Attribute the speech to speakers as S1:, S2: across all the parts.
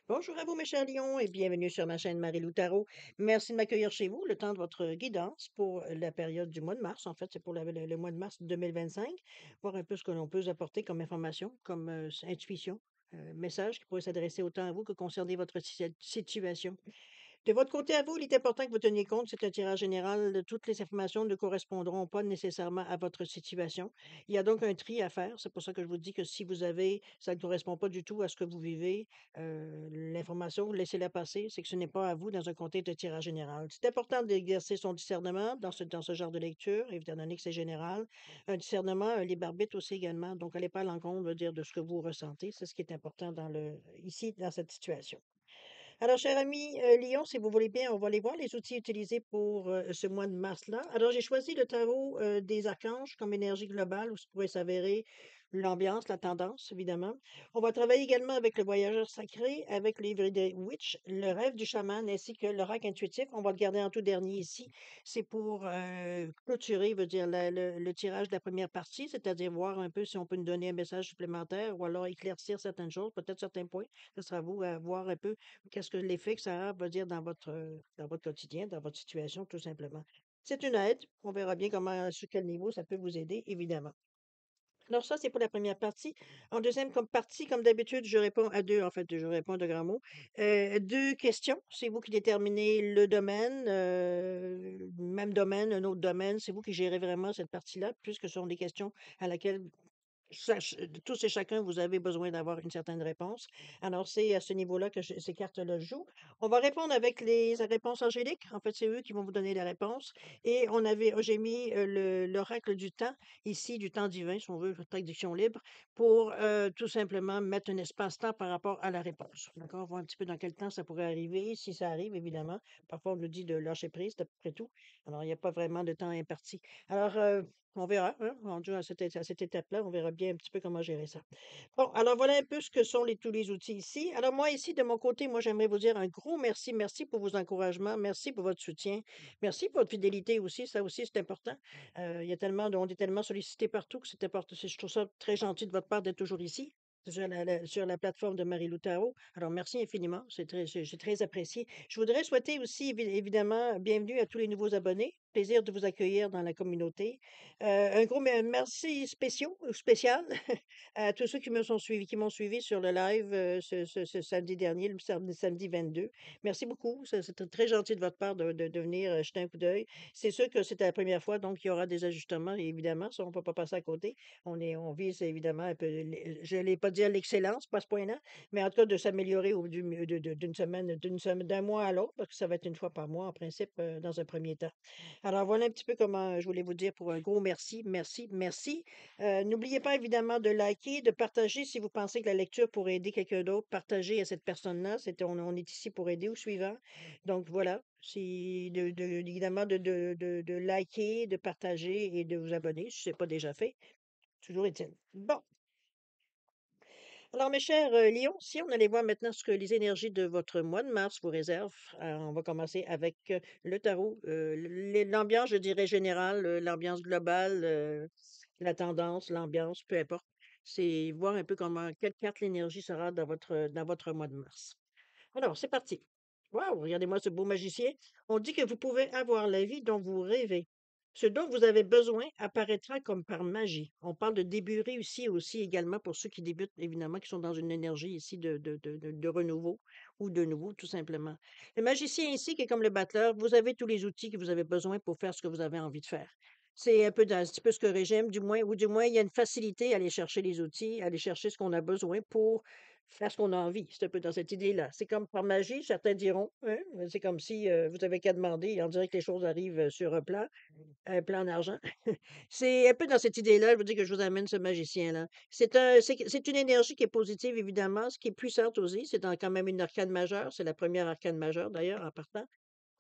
S1: Bonjour à vous, mes chers lions, et bienvenue sur ma chaîne Marie-Lou Tarot. Merci de m'accueillir chez vous le temps de votre guidance pour la période du mois de mars. En fait, c'est pour le mois de mars 2025. Voir un peu ce que l'on peut vous apporter comme information, comme intuition, message qui pourrait s'adresser autant à vous que concerner votre situation. De votre côté à vous, il est important que vous teniez compte, c'est un tirage général, de toutes les informations ne correspondront pas nécessairement à votre situation. Il y a donc un tri à faire. C'est pour ça que je vous dis que si vous avez, ça ne correspond pas du tout à ce que vous vivez, l'information, laissez-la passer. C'est que ce n'est pas à vous dans un contexte de tirage général. C'est important d'exercer son discernement dans ce genre de lecture, étant donné que c'est général. Un discernement, un libre arbitre aussi également. Donc, allez pas à l'encontre, dire, de ce que vous ressentez. C'est ce qui est important ici, dans cette situation. Alors, cher ami, Lion, si vous voulez bien, on va aller voir les outils utilisés pour, ce mois de mars-là. Alors, j'ai choisi le tarot, des archanges comme énergie globale où ça pourrait s'avérer l'ambiance, la tendance, évidemment. On va travailler également avec le voyageur sacré, avec le livre des witch, le rêve du chaman ainsi que l'oracle intuitif. On va le garder en tout dernier ici. C'est pour, clôturer, veut dire le tirage de la première partie, c'est-à-dire voir un peu si on peut nous donner un message supplémentaire ou alors éclaircir certaines choses, peut-être certains points. Ce sera à vous à voir un peu qu'est-ce que l'effet que ça va dire dans votre quotidien, dans votre situation, tout simplement. C'est une aide. On verra bien comment, sur quel niveau ça peut vous aider, évidemment. Alors ça, c'est pour la première partie. En deuxième comme partie, comme d'habitude, je réponds à 2, en fait, je réponds de grands mots. 2 questions. C'est vous qui déterminez le domaine, même domaine, un autre domaine. C'est vous qui gérez vraiment cette partie-là, puisque ce sont des questions à laquelle tous et chacun, vous avez besoin d'avoir une certaine réponse. Alors, c'est à ce niveau-là que ces cartes-là jouent. On va répondre avec les réponses angéliques. En fait, c'est eux qui vont vous donner la réponse. Et j'ai mis l'oracle du temps, ici, du temps divin, si on veut, traduction libre, pour tout simplement mettre un espace-temps par rapport à la réponse. D'accord? Voir un petit peu dans quel temps ça pourrait arriver, si ça arrive, évidemment. Parfois, on nous dit de lâcher prise, c'est à peu près tout. Alors, il n'y a pas vraiment de temps imparti. Alors, on verra, hein, rendu à cette étape-là, on verra bien un petit peu comment gérer ça. Bon, alors voilà un peu ce que sont tous les outils ici. Alors moi ici, de mon côté, moi j'aimerais vous dire un gros merci. Merci pour vos encouragements. Merci pour votre soutien. Merci pour votre fidélité aussi. Ça aussi, c'est important. On est tellement sollicité partout que c'est important. Je trouve ça très gentil de votre part d'être toujours ici. Sur la plateforme de Marie-Lou Tarot. Alors, merci infiniment. J'ai très apprécié. Je voudrais souhaiter aussi, évidemment, bienvenue à tous les nouveaux abonnés. Plaisir de vous accueillir dans la communauté. Un gros merci spécial à tous ceux qui m'ont suivi sur le live ce samedi dernier, le samedi 22. Merci beaucoup. C'était très gentil de votre part de venir jeter un coup d'œil. C'est sûr que c'était la première fois, donc il y aura des ajustements, évidemment. Ça, on ne peut pas passer à côté. On vise évidemment un peu, je ne l'ai pas dit à l'excellence, pas à ce point-là, mais en tout cas de s'améliorer d'un mois à l'autre, parce que ça va être une fois par mois en principe, dans un premier temps. Alors voilà un petit peu comment je voulais vous dire pour un gros merci, merci, merci. N'oubliez pas évidemment de liker, de partager si vous pensez que la lecture pourrait aider quelqu'un d'autre. Partagez à cette personne-là. On est ici pour aider au suivant. Donc voilà, évidemment de liker, de partager et de vous abonner si ce n'est pas déjà fait. Toujours est-il. Bon, alors mes chers lions, si on allait voir maintenant ce que les énergies de votre mois de mars vous réservent, on va commencer avec le tarot. L'ambiance, je dirais générale, l'ambiance globale, la tendance, l'ambiance, peu importe. C'est voir un peu quelle carte l'énergie sera dans votre mois de mars. Alors, c'est parti. Waouh, regardez-moi ce beau magicien. On dit que vous pouvez avoir la vie dont vous rêvez. Ce dont vous avez besoin apparaîtra comme par magie. On parle de début réussi aussi également pour ceux qui débutent, évidemment, qui sont dans une énergie ici de renouveau ou de nouveau, tout simplement. Le magicien ici, qui est comme le battleur, vous avez tous les outils que vous avez besoin pour faire ce que vous avez envie de faire. C'est un petit peu ce que j'aime, du moins, ou du moins, il y a une facilité à aller chercher les outils, à aller chercher ce qu'on a besoin pour faire ce qu'on a envie. C'est un peu dans cette idée-là. C'est comme par magie, certains diront, hein, c'est comme si vous avez qu'à demander, on dirait que les choses arrivent sur un plan d'argent. C'est un peu dans cette idée-là, je veux dire que je vous amène ce magicien-là. C'est une énergie qui est positive, évidemment, ce qui est puissante aussi. Quand même une arcane majeure. C'est la première arcane majeure, d'ailleurs, en partant.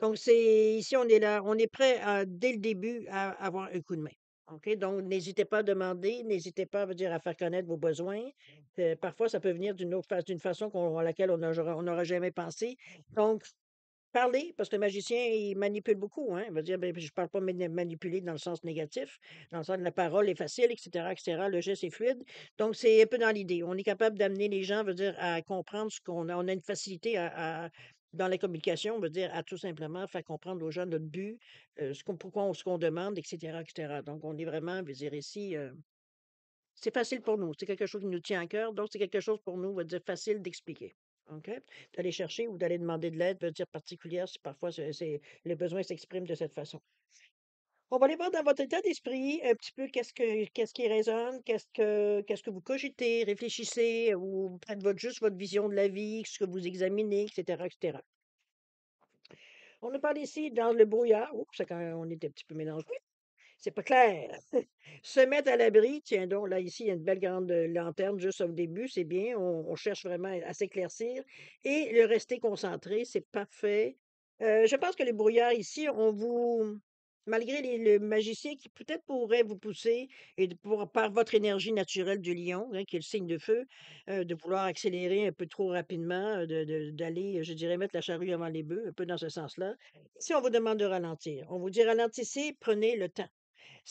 S1: Donc, ici, on est là, on est prêt dès le début à avoir un coup de main. OK? Donc, n'hésitez pas à demander, n'hésitez pas, à faire connaître vos besoins. Parfois, ça peut venir d'une façon à laquelle on n'aura jamais pensé. Donc, Parler, parce que le magicien, il manipule beaucoup, hein. Il va dire, ben, je parle pas manipuler dans le sens négatif, dans le sens de la parole est facile, et cetera, le geste est fluide. Donc, c'est un peu dans l'idée. On est capable d'amener les gens, veut dire, à comprendre ce qu'on a. On a une facilité dans la communication, veut dire, à tout simplement faire comprendre aux gens notre but, ce qu'on demande, et cetera. Donc, on est vraiment, veut dire, ici, c'est facile pour nous. C'est quelque chose qui nous tient à cœur. Donc, c'est quelque chose pour nous, veut dire, facile d'expliquer. OK? D'aller chercher ou d'aller demander de l'aide, veut dire particulière, si parfois le besoin s'exprime de cette façon. On va aller voir dans votre état d'esprit un petit peu qu'est-ce qui résonne, qu'est-ce que vous cogitez, réfléchissez, ou faites juste votre vision de la vie, ce que vous examinez, etc., etc. On nous parle ici dans le brouillard. Oups, c'est quand on est un petit peu mélangé. C'est pas clair. Se mettre à l'abri, tiens donc, là, ici, il y a une belle grande lanterne juste au début, c'est bien. On cherche vraiment à s'éclaircir. Et le rester concentré, c'est parfait. Je pense que le brouillard ici, malgré le magicien qui peut-être pourrait vous pousser, par votre énergie naturelle du lion, hein, qui est le signe de feu, de vouloir accélérer un peu trop rapidement, d'aller, je dirais, mettre la charrue avant les bœufs, un peu dans ce sens-là. Si on vous demande de ralentir, on vous dit ralentissez, prenez le temps.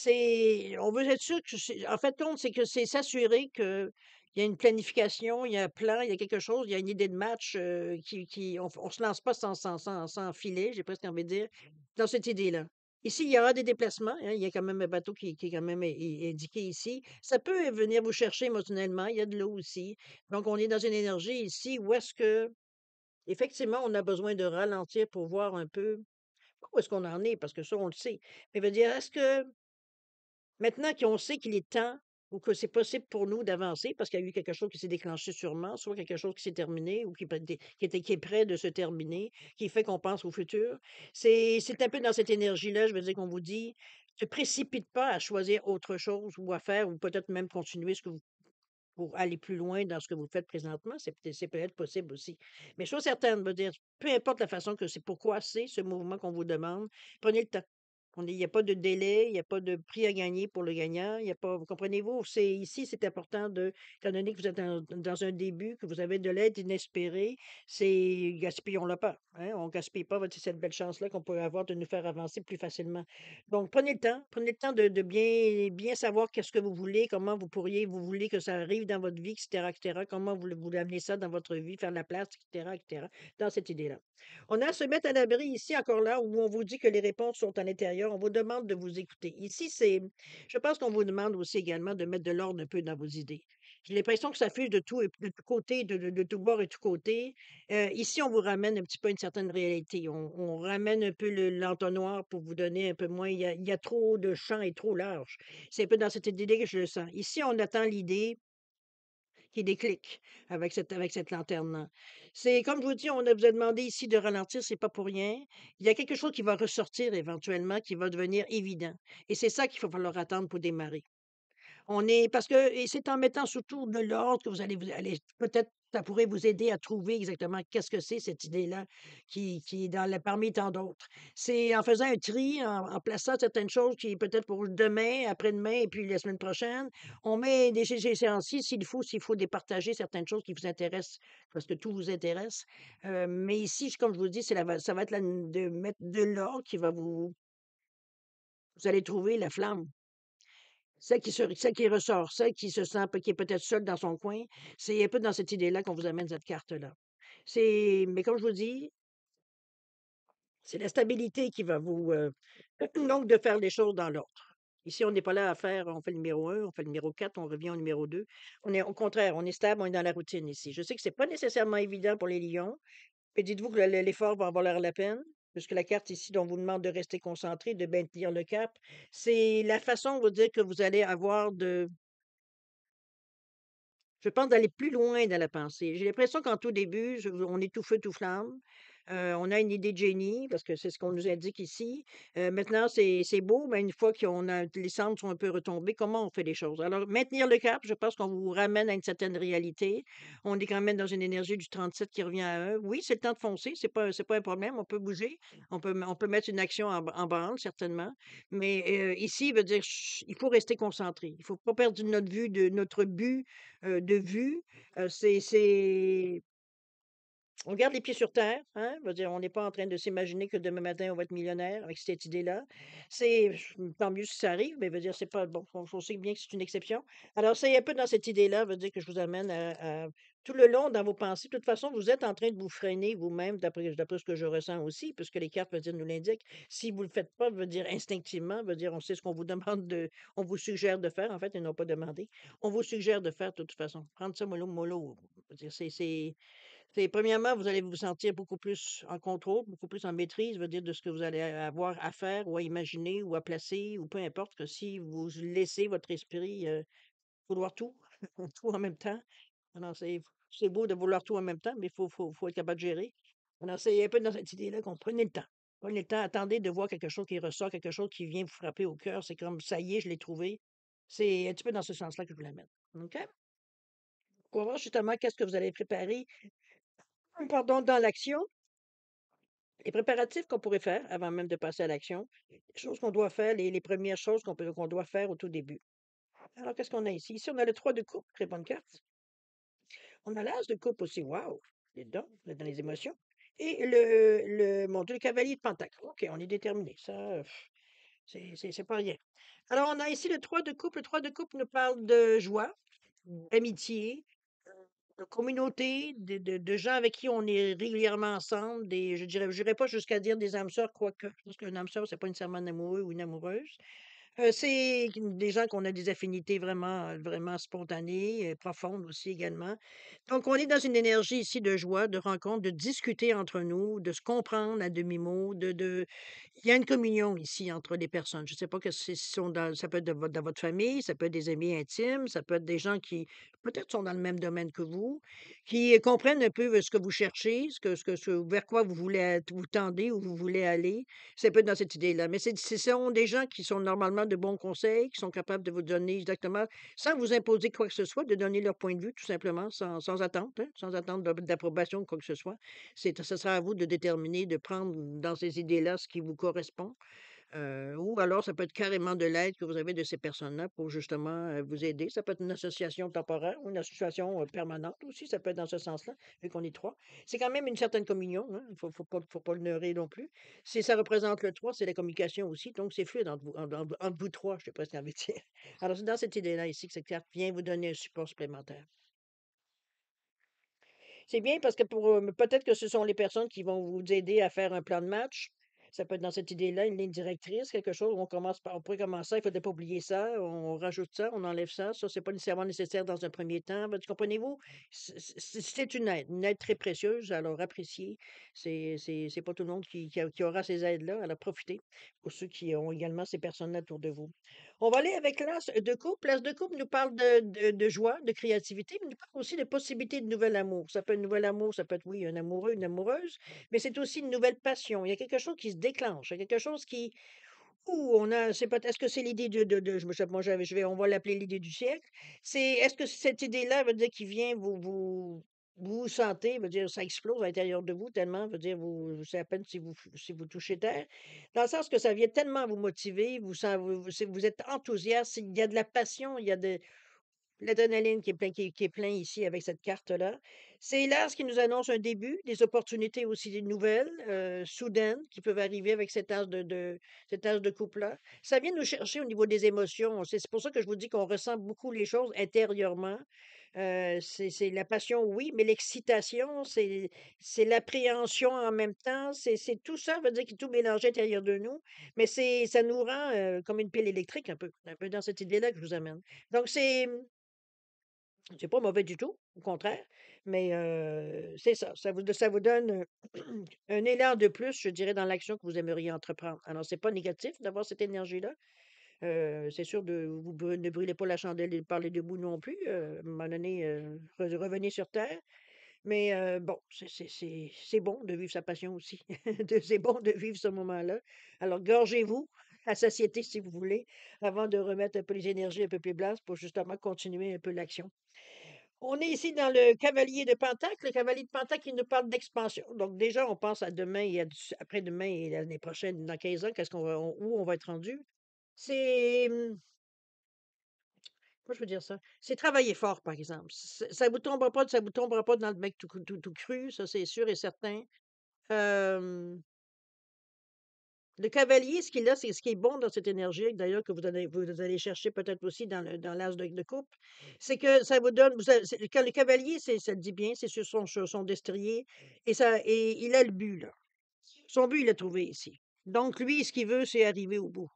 S1: On veut être sûr que en fait, compte, c'est que c'est s'assurer qu'il y a une planification, il y a un plan, il y a quelque chose, il y a une idée de match, on se lance pas sans filet, j'ai presque envie de dire, dans cette idée-là. Ici, il y aura des déplacements, hein, il y a quand même un bateau qui est quand même indiqué ici. Ça peut venir vous chercher émotionnellement, il y a de l'eau aussi. Donc, on est dans une énergie ici où est-ce que, effectivement, on a besoin de ralentir pour voir un peu où est-ce qu'on en est, parce que ça, on le sait. Mais veut dire, est-ce que maintenant qu'on sait qu'il est temps ou que c'est possible pour nous d'avancer parce qu'il y a eu quelque chose qui s'est déclenché sûrement, soit quelque chose qui s'est terminé ou qui est prêt de se terminer, qui fait qu'on pense au futur. C'est un peu dans cette énergie-là, je veux dire, qu'on vous dit, ne précipite pas à choisir autre chose ou à faire ou peut-être même continuer ce que vous pour aller plus loin dans ce que vous faites présentement, c'est peut-être possible aussi. Mais chose certaine, veut dire, peu importe la façon que c'est pourquoi c'est ce mouvement qu'on vous demande, prenez le temps. Il n'y a pas de délai, il n'y a pas de prix à gagner pour le gagnant, il y a pas, vous comprenez-vous? Ici, c'est important étant donné que vous êtes dans un début, que vous avez de l'aide inespérée, gaspillons-la pas, hein. On gaspille pas cette belle chance-là qu'on peut avoir de nous faire avancer plus facilement. Donc, prenez le temps de bien savoir qu'est-ce que vous voulez, comment vous voulez que ça arrive dans votre vie, et cetera, comment vous voulez amener ça dans votre vie, faire de la place, et cetera, dans cette idée-là. On a à se mettre à l'abri ici, encore là, où on vous dit que les réponses sont à l'intérieur. On vous demande de vous écouter. Ici, je pense qu'on vous demande aussi également de mettre de l'ordre un peu dans vos idées. J'ai l'impression que ça fuse de tout côté, de tout bord et tout côté. Ici, on vous ramène un petit peu à une certaine réalité. On ramène un peu l'entonnoir pour vous donner un peu moins. Il y a trop de champ et trop large. C'est un peu dans cette idée que je le sens. Ici, on attend l'idée qui déclic avec cette lanterne-là. C'est comme je vous dis, vous a demandé ici de ralentir, c'est pas pour rien. Il y a quelque chose qui va ressortir éventuellement, qui va devenir évident et c'est ça qu'il va falloir attendre pour démarrer. Parce que et c'est en mettant surtout de l'ordre que vous allez peut-être ça pourrait vous aider à trouver exactement qu'est-ce que c'est cette idée-là qui est parmi tant d'autres. C'est en faisant un tri, en plaçant certaines choses qui peut-être pour demain, après-demain et puis la semaine prochaine, on met des échéanciers s'il faut départager certaines choses qui vous intéressent, parce que tout vous intéresse. Mais ici, comme je vous dis, ça va être de mettre de l'ordre qui va vous allez trouver la flamme. Celle qui ressort, celle qui se sent qui est peut-être seule dans son coin, c'est un peu dans cette idée-là qu'on vous amène cette carte-là. Mais comme je vous dis, c'est la stabilité qui va donc de faire les choses dans l'ordre. Ici, on n'est pas là on fait le numéro 1, on fait le numéro 4, on revient au numéro 2. Au contraire, on est stable, on est dans la routine ici. Je sais que c'est pas nécessairement évident pour les lions, mais dites-vous que l'effort va en valoir la peine, puisque la carte ici, dont on vous demande de rester concentré, de bien tenir le cap, c'est la façon, on va dire, que vous allez avoir je pense d'aller plus loin dans la pensée. J'ai l'impression qu'en tout début, on est tout feu, tout flamme. On a une idée de génie, parce que c'est ce qu'on nous indique ici. Maintenant, c'est beau, mais une fois les cendres sont un peu retombées, comment on fait les choses? Alors, maintenir le cap, je pense qu'on vous ramène à une certaine réalité. On est quand même dans une énergie du 37 qui revient à 1. Oui, c'est le temps de foncer, c'est pas un problème, on peut bouger, on peut mettre une action en branle, certainement. Mais ici, il veut dire, il faut rester concentré. Il faut pas perdre notre but de vue. C'est On garde les pieds sur terre, hein, je veux dire, on n'est pas en train de s'imaginer que demain matin, on va être millionnaire avec cette idée-là. C'est tant mieux si ça arrive, mais veut dire, c'est pas bon, on sait bien que c'est une exception. Alors, c'est un peu dans cette idée-là, veut dire que je vous amène à tout le long dans vos pensées. De toute façon, vous êtes en train de vous freiner vous-même, d'après ce que je ressens aussi, puisque les cartes, veut dire, nous l'indiquent. Si vous le faites pas, veut dire instinctivement, veut dire, on sait ce qu'on vous demande on vous suggère de faire, en fait, ils n'ont pas demandé. On vous suggère de faire de toute façon. Prendre ça mollo mollo. Veut dire, c'est premièrement, vous allez vous sentir beaucoup plus en contrôle, beaucoup plus en maîtrise, veut dire de ce que vous allez avoir à faire ou à imaginer ou à placer ou peu importe que si vous laissez votre esprit, vouloir tout, tout en même temps. Alors c'est beau de vouloir tout en même temps, mais il faut être capable de gérer. Alors c'est un peu dans cette idée-là qu'on prenez le temps. Prenez le temps, attendez de voir quelque chose qui ressort, quelque chose qui vient vous frapper au cœur. C'est comme: «Ça y est, je l'ai trouvé». C'est un petit peu dans ce sens-là que je vous l'amène. OK? Pour voir justement qu'est-ce que vous allez préparer, pardon, dans l'action. Les préparatifs qu'on pourrait faire avant même de passer à l'action, les choses qu'on doit faire, les premières choses qu'on doit faire au tout début. Alors, qu'est-ce qu'on a ici? Ici, on a le 3 de coupe, très bonne carte. On a l'as de coupe aussi, waouh! Les dedans, on est dans les émotions. Et mon Dieu, le cavalier de pentacle. OK, on est déterminé. Ça, c'est pas rien. Alors, on a ici le 3 de coupe. Le 3 de coupe nous parle de joie, d'amitié, de communauté, de gens avec qui on est régulièrement ensemble, je dirais pas jusqu'à dire des âmes sœurs, quoique, je pense qu'un âme sœur, c'est pas nécessairement un amoureux ou une amoureuse. C'est des gens qu'on a des affinités vraiment, vraiment spontanées, profondes aussi également. Donc on est dans une énergie ici de joie, de rencontre, de discuter entre nous, de se comprendre à demi-mot, il y a une communion ici entre les personnes. Je ne sais pas que si sont ça peut être dans votre famille, ça peut être des amis intimes, ça peut être des gens qui peut-être sont dans le même domaine que vous, qui comprennent un peu ce que vous cherchez, vers quoi vous voulez vous tendez, où vous voulez aller. C'est peut être dans cette idée-là. Mais ce sont des gens qui sont normalement de bons conseils, qui sont capables de vous donner exactement, sans vous imposer quoi que ce soit, de donner leur point de vue, tout simplement, sans attente, hein, sans attente d'approbation ou quoi que ce soit. Ce sera à vous de déterminer, de prendre dans ces idées-là ce qui vous correspond. Ou alors ça peut être carrément de l'aide que vous avez de ces personnes-là pour justement, vous aider. Ça peut être une association temporaire ou une association, permanente aussi, ça peut être dans ce sens-là, vu qu'on est 3. C'est quand même une certaine communion, hein, il faut pas le leurrer non plus. Si ça représente le 3, c'est la communication aussi, donc c'est fluide entre vous 3, je sais pas si envie de dire. Alors c'est dans cette idée-là ici que cette carte vient vous donner un support supplémentaire. C'est bien parce que peut-être que ce sont les personnes qui vont vous aider à faire un plan de match. Ça peut être dans cette idée-là, une ligne directrice, quelque chose où on pourrait commencer, il ne faudrait pas oublier ça, on rajoute ça, on enlève ça. Ça, c'est pas nécessairement nécessaire dans un premier temps. Ben, comprenez-vous? C'est une aide très précieuse, alors appréciée. C'est pas tout le monde qui aura ces aides-là, alors profitez pour ceux qui ont également ces personnes-là autour de vous. On va aller avec l'As de coupe. L'As de coupe nous parle de joie, de créativité, mais nous parle aussi de possibilités de nouvel amour. Ça peut être un nouvel amour, ça peut être, oui, un amoureux, une amoureuse, mais c'est aussi une nouvelle passion. Il y a quelque chose qui se déclenche, il y a quelque chose qui où on a c'est peut est-ce que c'est l'idée de on va l'appeler l'idée du siècle? Est-ce que cette idée-là veut dire qui vient vous sentez, veut dire ça explose à l'intérieur de vous tellement, veut dire c'est à peine si vous touchez terre? Dans le sens que ça vient tellement vous motiver, vous êtes enthousiaste, il y a de la passion, il y a de l'adrénaline qui est plein ici avec cette carte-là. C'est là ce qui nous annonce un début, des opportunités aussi des nouvelles, soudaines qui peuvent arriver avec cet âge de coupe-là. Ça vient nous chercher au niveau des émotions. C'est pour ça que je vous dis qu'on ressent beaucoup les choses intérieurement. C'est la passion, oui, mais l'excitation, c'est l'appréhension en même temps. C'est tout ça veut dire que tout mélangé à l'intérieur de nous, mais ça nous rend, comme une pile électrique un peu dans cette idée-là que je vous amène. Donc c'est pas mauvais du tout, au contraire, mais c'est ça, ça vous donne, un élan de plus, je dirais, dans l'action que vous aimeriez entreprendre. Alors c'est pas négatif d'avoir cette énergie-là, c'est sûr ne brûlez pas la chandelle et par les 2 bouts non plus, à un moment donné, revenez sur terre, mais bon, c'est bon de vivre sa passion aussi, c'est bon de vivre ce moment-là. Alors gorgez-vous à satiété si vous voulez, avant de remettre un peu les énergies un peu plus basses pour justement continuer un peu l'action. On est ici dans le cavalier de Pentacle. Le cavalier de Pentacle, il nous parle d'expansion. Donc déjà, on pense à demain et après-demain et l'année prochaine, dans 15 ans, où on va être rendu. C'est moi je veux dire ça? C'est travailler fort, par exemple. Ça vous tombera pas dans le bec tout cru, ça, c'est sûr et certain. Hem, le cavalier, ce qu'il a, c'est ce qui est bon dans cette énergie, d'ailleurs, que vous allez chercher peut-être aussi dans l'as de coupe, c'est que ça vous donne vous a c'est quand le cavalier, ça le dit bien, c'est sur son destrier et il a le but, là. Son but, il l'a trouvé ici. Donc lui, ce qu'il veut, c'est arriver au bout.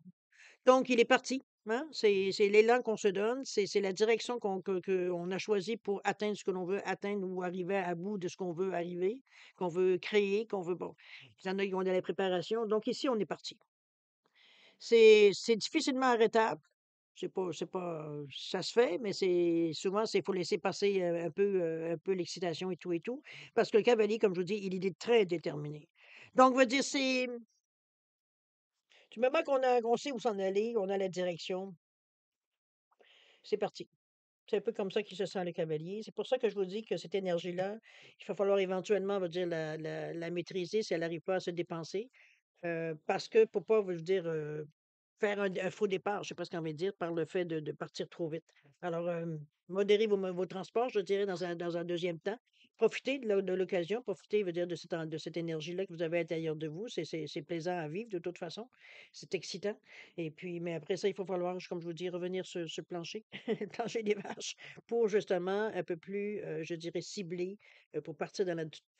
S1: Donc il est parti, hein, c'est l'élan qu'on se donne, c'est la direction qu'on a choisie pour atteindre ce que l'on veut atteindre ou arriver à bout de ce qu'on veut arriver, qu'on veut créer, qu'on veut bon. Il y en a qui ont de la préparation, donc ici, on est parti. C'est difficilement arrêtable. C'est pas, ça se fait, mais c'est faut laisser passer, un peu l'excitation et tout. Parce que le cavalier, comme je vous dis, il est très déterminé. Donc, veut dire, c'est du moment qu'on sait où s'en aller, on a la direction, c'est parti. C'est un peu comme ça qu'il se sent le cavalier. C'est pour ça que je vous dis que cette énergie-là, il va falloir éventuellement, on va dire, la maîtriser si elle n'arrive pas à se dépenser. Parce que pour pas, je veux dire, faire un faux départ, je sais pas ce qu'on veut dire, par le fait de partir trop vite. Alors, modérez vos transports, je dirais, dans un deuxième temps. Profitez de l'occasion, profitez, veut dire, de cette énergie-là que vous avez à l'intérieur de vous. C'est plaisant à vivre de toute façon. C'est excitant. Et puis, mais après ça, il faut falloir, comme je vous dis, revenir sur le plancher, le plancher des vaches, pour justement un peu plus, je dirais, cibler, pour partir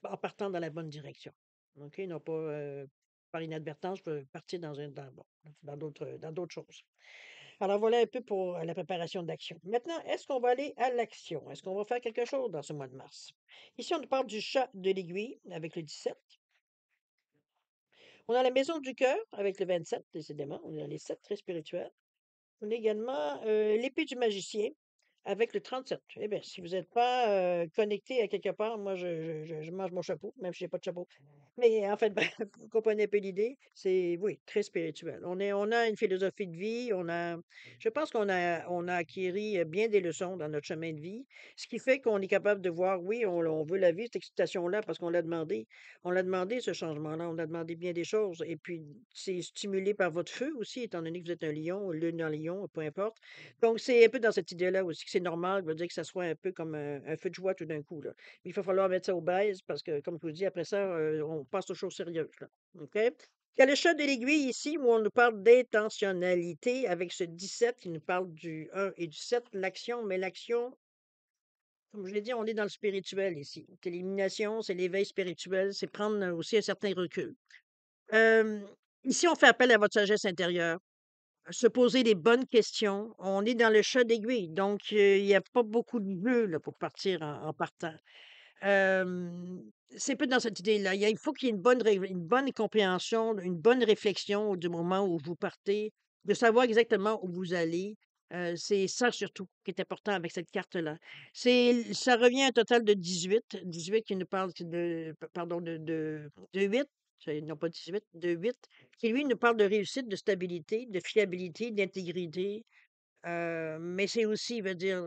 S1: en partant dans la bonne direction. OK? Non pas, par inadvertance, je peux partir bon, dans d'autres choses. Alors voilà un peu pour la préparation d'action. Maintenant, est-ce qu'on va aller à l'action? Est-ce qu'on va faire quelque chose dans ce mois de mars? Ici, on nous parle du chat de l'aiguille avec le 17. On a la maison du cœur avec le 27, décidément. On est dans les 7 très spirituels. On a également l'épée du magicien avec le 37. Eh bien, si vous n'êtes pas connecté à quelque part, moi, je mange mon chapeau, même si j'ai pas de chapeau. Mais en fait, ben, vous comprenez un peu l'idée. C'est, oui, très spirituel. On a une philosophie de vie. Je pense qu'on a acquis bien des leçons dans notre chemin de vie, ce qui fait qu'on est capable de voir, oui, on veut la vie, cette excitation-là, parce qu'on l'a demandé. On l'a demandé, ce changement-là. On a demandé bien des choses. Et puis, c'est stimulé par votre feu aussi, étant donné que vous êtes un lion, lune en lion, peu importe. Donc, c'est un peu dans cette idée-là aussi que c'est normal, veut dire que ça soit un peu comme un feu de joie tout d'un coup, là. Mais il va falloir mettre ça au baise parce que, comme je vous dis, après ça, on passe aux choses sérieuses, là. OK? Il y a le chat de l'aiguille ici où on nous parle d'intentionnalité avec ce 17 qui nous parle du 1 et du 7, l'action, mais l'action, comme je l'ai dit, on est dans le spirituel ici. C'est l'élimination, c'est l'éveil spirituel, c'est prendre aussi un certain recul. Euh, Ici, on fait appel à votre sagesse intérieure. Se poser les bonnes questions. On est dans le chat d'aiguille, donc il y a pas beaucoup de jeu là, pour partir en partant. C'est un peu dans cette idée-là. Il faut qu'il y ait une bonne compréhension, une bonne réflexion du moment où vous partez, de savoir exactement où vous allez. C'est ça surtout qui est important avec cette carte-là. Ça revient à un total de 18 qui nous parle pardon, de 8, non pas 18, de 8, qui lui nous parle de réussite, de stabilité, de fiabilité, d'intégrité, mais c'est aussi, veut dire,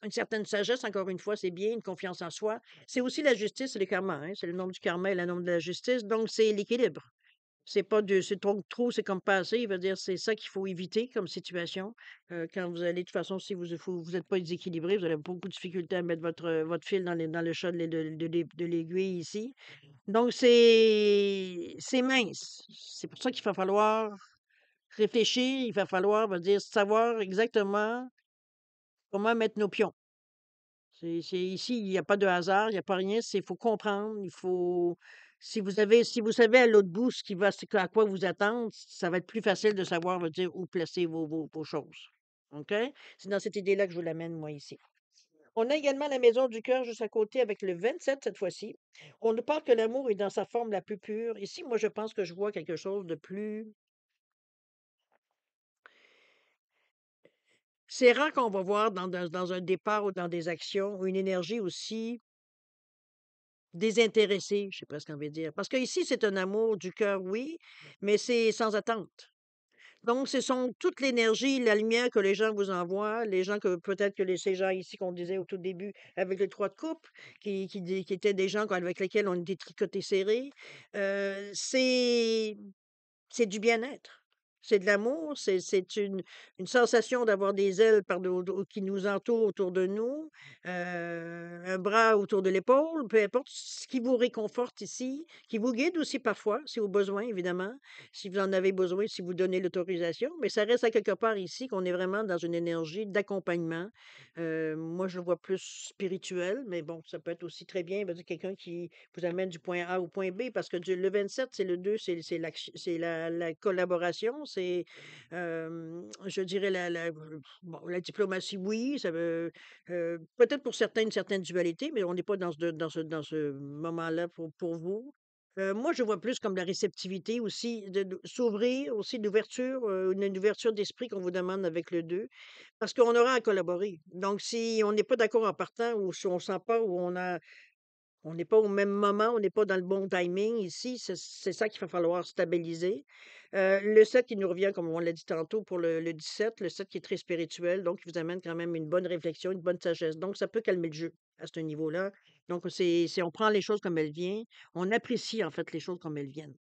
S1: une certaine sagesse, encore une fois, c'est bien, une confiance en soi. C'est aussi la justice et le karma, hein, c'est le nombre du karma et le nombre de la justice, donc c'est l'équilibre. C'est trop, c'est comme pas assez, veut dire, c'est ça qu'il faut éviter comme situation. Quand vous allez de toute façon, si vous êtes pas déséquilibré, vous allez avoir beaucoup de difficultés à mettre votre fil dans le chat de l'aiguille ici. Donc c'est mince. C'est pour ça qu'il va falloir réfléchir, il va falloir, va dire, savoir exactement comment mettre nos pions. C'est ici, il n'y a pas de hasard, il n'y a pas rien, c'est faut comprendre, il faut si vous savez à l'autre bout à quoi vous attendre, ça va être plus facile de savoir, va dire, où placer vos choses. OK? C'est dans cette idée-là que je vous l'amène, moi, ici. On a également la maison du cœur juste à côté avec le 27 cette fois-ci. On nous parle que l'amour est dans sa forme la plus pure. Ici, moi, je pense que je vois quelque chose de plus. C'est rare qu'on va voir dans un départ ou dans des actions une énergie aussi désintéressée, je sais pas ce qu'on veut dire. Parce que ici c'est un amour du cœur, oui, mais c'est sans attente. Donc, ce sont toute l'énergie, la lumière que les gens vous envoient, les gens que peut-être ces gens ici qu'on disait au tout début avec les trois de coupe, qui étaient des gens avec lesquels on était tricotés serrés, c'est du bien-être. C'est de l'amour, c'est une sensation d'avoir des ailes par qui nous entourent autour de nous, un bras autour de l'épaule, peu importe ce qui vous réconforte ici, qui vous guide aussi parfois, si au besoin, évidemment, si vous en avez besoin, si vous donnez l'autorisation, mais ça reste à quelque part ici qu'on est vraiment dans une énergie d'accompagnement. Moi, je le vois plus spirituel, mais bon, ça peut être aussi très bien, veut dire quelqu'un qui vous amène du point A au point B, parce que le 27, c'est le 2, c'est la collaboration, c'est, je dirais, bon, la diplomatie, oui, ça veut, peut-être pour certains, une certaine dualité, mais on n'est pas dans ce moment-là pour vous. Moi, je vois plus comme la réceptivité aussi, de s'ouvrir aussi, d'ouverture, une ouverture d'esprit qu'on vous demande avec le 2, parce qu'on aura à collaborer. Donc, si on n'est pas d'accord en partant, ou si on sent pas, ou on n'est pas au même moment, on n'est pas dans le bon timing ici, c'est ça qu'il va falloir stabiliser. Le 7 qui nous revient, comme on l'a dit tantôt, pour le 17, le 7 qui est très spirituel, donc il vous amène quand même une bonne réflexion, une bonne sagesse. Donc, ça peut calmer le jeu à ce niveau-là. Donc, on prend les choses comme elles viennent, on apprécie en fait les choses comme elles viennent.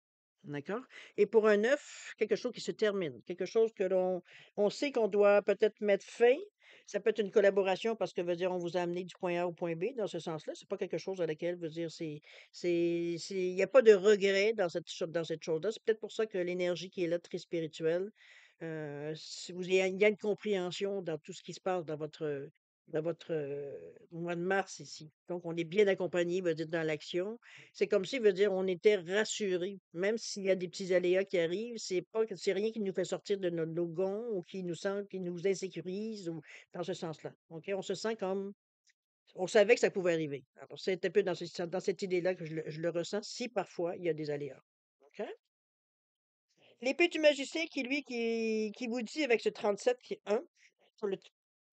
S1: D'accord? Et pour un 9, quelque chose qui se termine, quelque chose que on sait qu'on doit peut-être mettre fin. Ça peut être une collaboration parce que, veut dire, on vous a amené du point A au point B dans ce sens-là. C'est pas quelque chose à laquelle, veut dire, il n'y a pas de regret dans cette chose-là. C'est peut-être pour ça que l'énergie qui est là, très spirituelle, il y a une compréhension dans tout ce qui se passe dans votre mois de mars ici. Donc, on est bien accompagné, veut dire, dans l'action. C'est comme si, veut dire, on était rassurés, même s'il y a des petits aléas qui arrivent, c'est rien qui nous fait sortir de nos gonds, ou qui nous insécurise, ou dans ce sens-là. OK? On se sent comme, on savait que ça pouvait arriver. Alors, c'est un peu dans cette idée-là que je le ressens, si parfois il y a des aléas. OK? L'épée du magicien qui vous dit avec ce 37 qui est 1, sur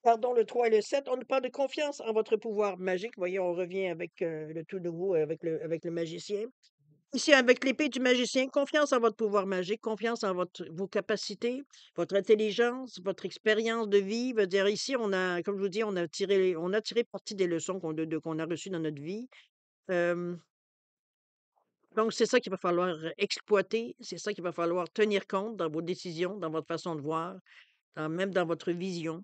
S1: pardon, le 3 et le 7, on nous parle de confiance en votre pouvoir magique. Vous voyez, on revient avec, le tout nouveau, avec le magicien. Ici, avec l'épée du magicien, confiance en votre pouvoir magique, confiance en vos capacités, votre intelligence, votre expérience de vie. Veut dire, ici, comme je vous dis, on a tiré parti des leçons qu'on a reçues dans notre vie. Euh, donc, c'est ça qu'il va falloir exploiter, c'est ça qu'il va falloir tenir compte dans vos décisions, dans votre façon de voir, même dans votre vision.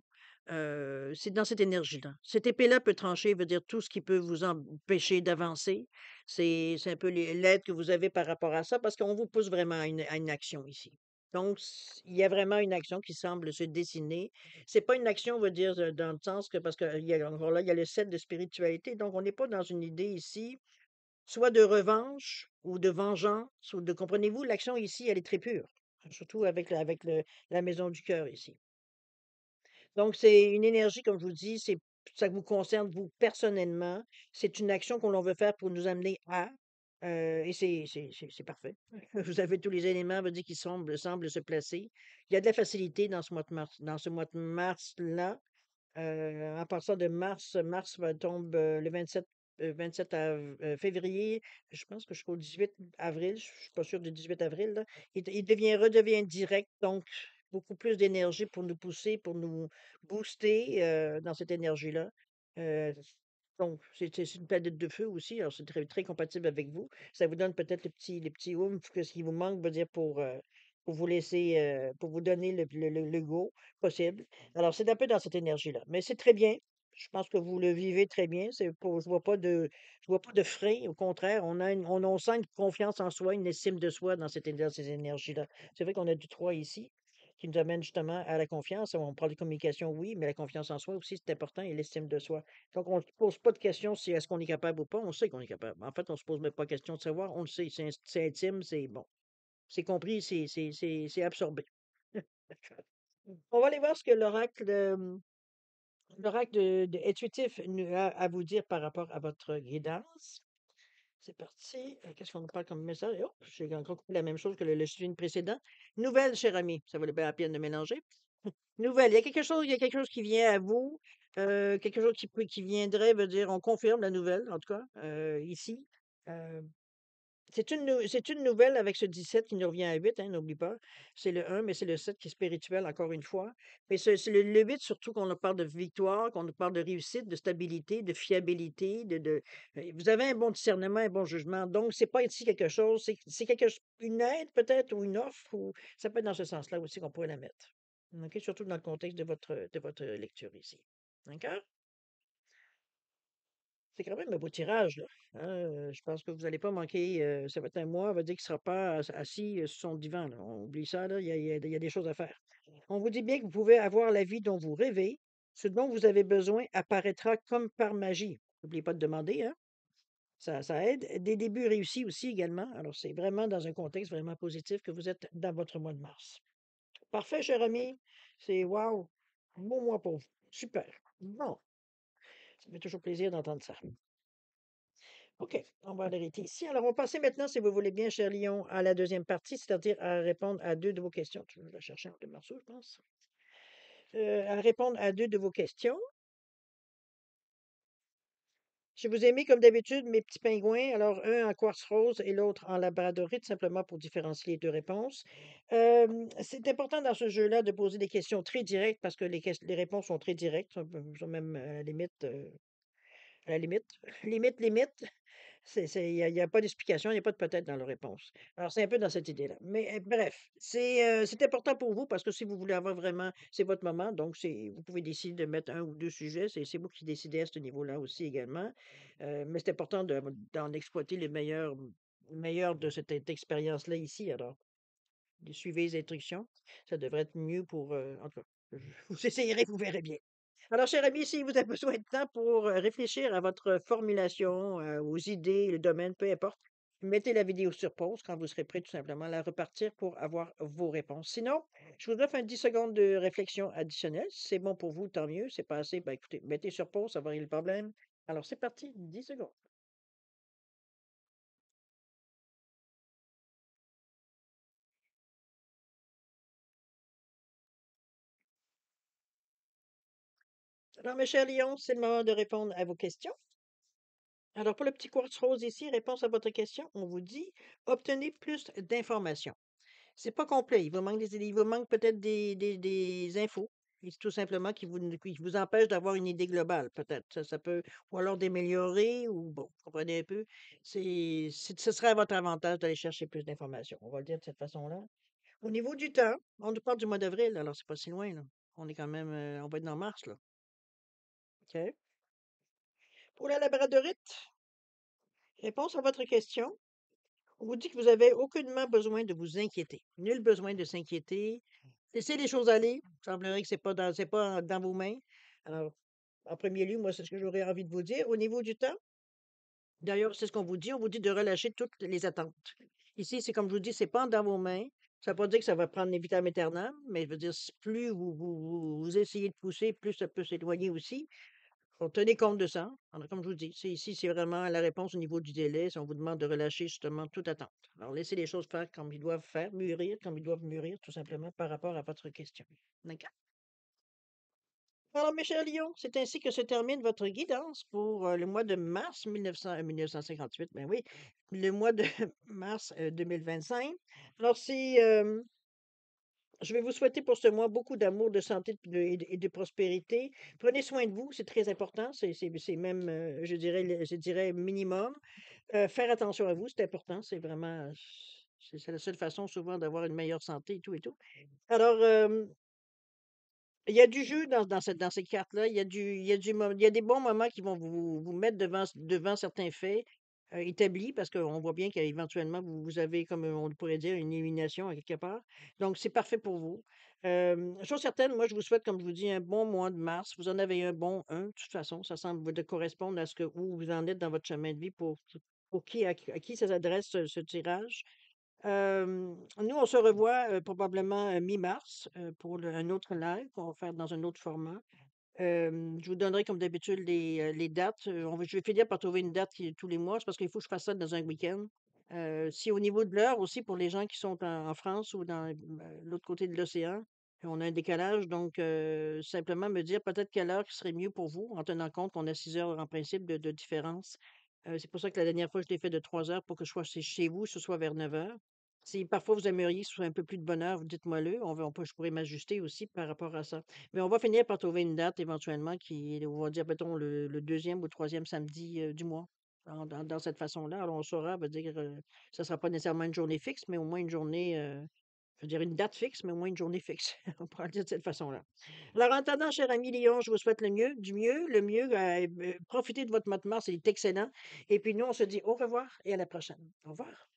S1: C'est dans cette énergie-là. Cette épée-là peut trancher, veut dire tout ce qui peut vous empêcher d'avancer. C'est un peu l'aide que vous avez par rapport à ça, parce qu'on vous pousse vraiment à une action ici. Donc, il y a vraiment une action qui semble se dessiner. C'est pas une action, on va dire, dans le sens que, parce que encore là, il y a le 7 de spiritualité, donc on n'est pas dans une idée ici, soit de revanche ou de vengeance, ou de, comprenez-vous, l'action ici, elle est très pure, surtout avec la maison du cœur ici. Donc, c'est une énergie, comme je vous dis, ça vous concerne, vous, personnellement. C'est une action qu'on l'on veut faire pour nous amener à, et c'est parfait. Vous avez tous les éléments, veut dire, qui semblent se placer. Il y a de la facilité dans ce mois de mars-là. À partir de mars tombe, le 27 février, je pense que jusqu'au 18 avril, je suis pas sûre du 18 avril, là, il redevient direct, donc beaucoup plus d'énergie pour nous pousser, pour nous booster, dans cette énergie-là. Heu, donc c'est une planète de feu aussi, alors c'est très très compatible avec vous. Ça vous donne peut-être les petits oomph que ce qui vous manque, veut dire, pour vous laisser, pour vous donner le go possible. Alors, c'est un peu dans cette énergie-là, mais c'est très bien. Je pense que vous le vivez très bien. C'est pas je vois pas de frein. Au contraire, on sent une confiance en soi, une estime de soi dans ces énergies-là. C'est vrai qu'on a du 3 ici, qui nous amène justement à la confiance. On parle de communication, oui, mais la confiance en soi aussi, c'est important, et l'estime de soi. Donc, on ne se pose pas de questions si est-ce qu'on est capable ou pas. On sait qu'on est capable. En fait, on se pose même pas question de savoir. On le sait. C'est intime, c'est bon. C'est compris, c'est absorbé. On va aller voir ce que l'oracle intuitif a à vous dire par rapport à votre guidance. C'est parti. Qu'est-ce qu'on nous parle comme message? Oh, j'ai encore coupé la même chose que le stream précédent. Nouvelle, cher ami. Ça valait bien la peine de mélanger. Nouvelle. Il y a quelque chose qui vient à vous. Quelque chose qui viendrait, veut dire, on confirme la nouvelle, en tout cas, ici. Euh, C'est une nouvelle avec ce 17 qui nous revient à 8, hein, n'oublie pas. C'est le 1, mais c'est le 7 qui est spirituel, encore une fois. Mais c'est le 8, surtout qu'on nous parle de victoire, qu'on nous parle de réussite, de stabilité, de fiabilité, vous avez un bon discernement, un bon jugement. Donc, c'est pas ici quelque chose, c'est une aide peut-être ou une offre, ou ça peut être dans ce sens-là aussi qu'on pourrait la mettre. OK? Surtout dans le contexte de votre lecture ici. D'accord? C'est quand même un beau tirage, là, hein, je pense que vous allez pas manquer, ça va être un mois, on va dire qu'il sera pas assis, sur son divan, là. On oublie ça, là, il y a des choses à faire. On vous dit bien que vous pouvez avoir la vie dont vous rêvez. Ce dont vous avez besoin apparaîtra comme par magie. N'oubliez pas de demander, hein, ça aide. Des débuts réussis aussi également. Alors c'est vraiment dans un contexte vraiment positif que vous êtes dans votre mois de mars. Parfait, cher ami, c'est wow, bon mois pour vous. Super. Bon, ça fait toujours plaisir d'entendre ça. OK, on va l'arrêter ici. Alors, on va passer maintenant, si vous voulez bien, cher Lion, à la deuxième partie, c'est-à-dire à répondre à deux de vos questions. Je vais la chercher un peu morceau, je pense. À répondre à deux de vos questions. Je vous ai mis, comme d'habitude, mes petits pingouins. Alors, un en quartz rose et l'autre en labradorite, simplement pour différencier les deux réponses. C'est important dans ce jeu-là de poser des questions très directes parce que les réponses sont très directes, sont même à la limite, limite. Il y a pas d'explication, il y a pas de peut-être dans la réponse. Alors, c'est un peu dans cette idée-là. Mais, bref, c'est important pour vous parce que si vous voulez avoir vraiment c'est votre moment, donc vous pouvez décider de mettre un ou 2 sujets, c'est vous qui décidez à ce niveau-là aussi également. Mais c'est important d'en exploiter le meilleur de cette expérience-là ici. Alors, suivez les instructions, ça devrait être mieux pour, en tout cas, vous essayerez, vous verrez bien. Alors, cher ami, si vous avez besoin de temps pour réfléchir à votre formulation, aux idées, le domaine, peu importe, mettez la vidéo sur pause quand vous serez prêt tout simplement à la repartir pour avoir vos réponses. Sinon, je vous offre un 10 secondes de réflexion additionnelle. Si c'est bon pour vous, tant mieux. C'est pas assez, ben écoutez, mettez sur pause, ça va régler le problème. Alors, c'est parti, 10 secondes. Alors, mes chers lions, c'est le moment de répondre à vos questions. Alors, pour le petit quartz rose ici, réponse à votre question, on vous dit obtenez plus d'informations. C'est pas complet. Il vous manque peut-être des infos. Et c'est tout simplement qui vous empêche d'avoir une idée globale, peut-être. Ça peut, ou alors d'améliorer, ou bon, vous comprenez un peu. Ce serait à votre avantage d'aller chercher plus d'informations. On va le dire de cette façon-là. Au niveau du temps, on nous parle du mois d'avril, alors c'est pas si loin, là. On est quand même, on va être dans mars, là. OK? Pour la labradorite, réponse à votre question. On vous dit que vous avez aucunement besoin de vous inquiéter. Nul besoin de s'inquiéter. Laissez les choses aller. Il semblerait que c'est pas dans vos mains. Alors, en premier lieu, moi, c'est ce que j'aurais envie de vous dire. Au niveau du temps, d'ailleurs, c'est ce qu'on vous dit. On vous dit de relâcher toutes les attentes. Ici, c'est comme je vous dis, c'est pas dans vos mains. Ça ne veut pas dire que ça va prendre les vitam aeternam, mais je veux dire, plus vous essayez de pousser, plus ça peut s'éloigner aussi. Faut tenir compte de ça. Alors, comme je vous dis, ici, c'est vraiment la réponse au niveau du délai. Si on vous demande de relâcher justement toute attente. Alors, laissez les choses faire comme ils doivent faire, mûrir comme ils doivent mûrir, tout simplement par rapport à votre question. D'accord? Alors, mes chers lions, c'est ainsi que se termine votre guidance pour le mois de mars 1958. Ben oui, le mois de mars 2025. Alors, je vais vous souhaiter pour ce mois beaucoup d'amour, de santé et de prospérité. Prenez soin de vous, c'est très important. C'est même, je dirais, minimum. Faire attention à vous, c'est important. C'est vraiment, c'est la seule façon souvent d'avoir une meilleure santé et tout et tout. Alors, il y a du jeu dans ces cartes-là. Il y a des bons moments qui vont vous mettre devant certains faits établis parce qu'on voit bien qu'éventuellement, vous avez, comme on pourrait dire, une élimination à quelque part. Donc, c'est parfait pour vous. Chose certaine, moi, je vous souhaite, comme je vous dis, un bon mois de mars. Vous en avez un bon un, de toute façon. Ça semble de correspondre à où vous en êtes dans votre chemin de vie à qui ça s'adresse ce tirage. Nous, on se revoit, probablement, mi-mars, pour un autre live qu'on va faire dans un autre format. Je vous donnerai comme d'habitude les dates. Je vais finir par trouver une date qui est tous les mois. C'est parce qu'il faut que je fasse ça dans un week-end. Si au niveau de l'heure aussi pour les gens qui sont en France ou dans, l'autre côté de l'océan, on a un décalage donc simplement me dire peut-être quelle heure qui serait mieux pour vous en tenant compte qu'on a 6 heures en principe de différence. C'est pour ça que la dernière fois, je l'ai fait de 3 heures pour que je sois chez vous, ce soit vers 9 heures. Si parfois vous aimeriez que ce soit un peu plus de bonne heure, vous dites-moi-le, on peut je pourrais m'ajuster aussi par rapport à ça. Mais on va finir par trouver une date éventuellement qui on va dire, mettons, le 2e ou le 3e samedi, du mois. Dans cette façon-là, alors on saura, on va dire, ça sera pas nécessairement une journée fixe, mais au moins une journée, je veux dire une date fixe, mais au moins une journée fixe. On pourra le dire de cette façon-là. Alors, en attendant, cher ami Lyon, je vous souhaite le mieux, du mieux, le mieux. Profitez de votre mois de mars, il est excellent. Et puis nous, on se dit au revoir et à la prochaine. Au revoir.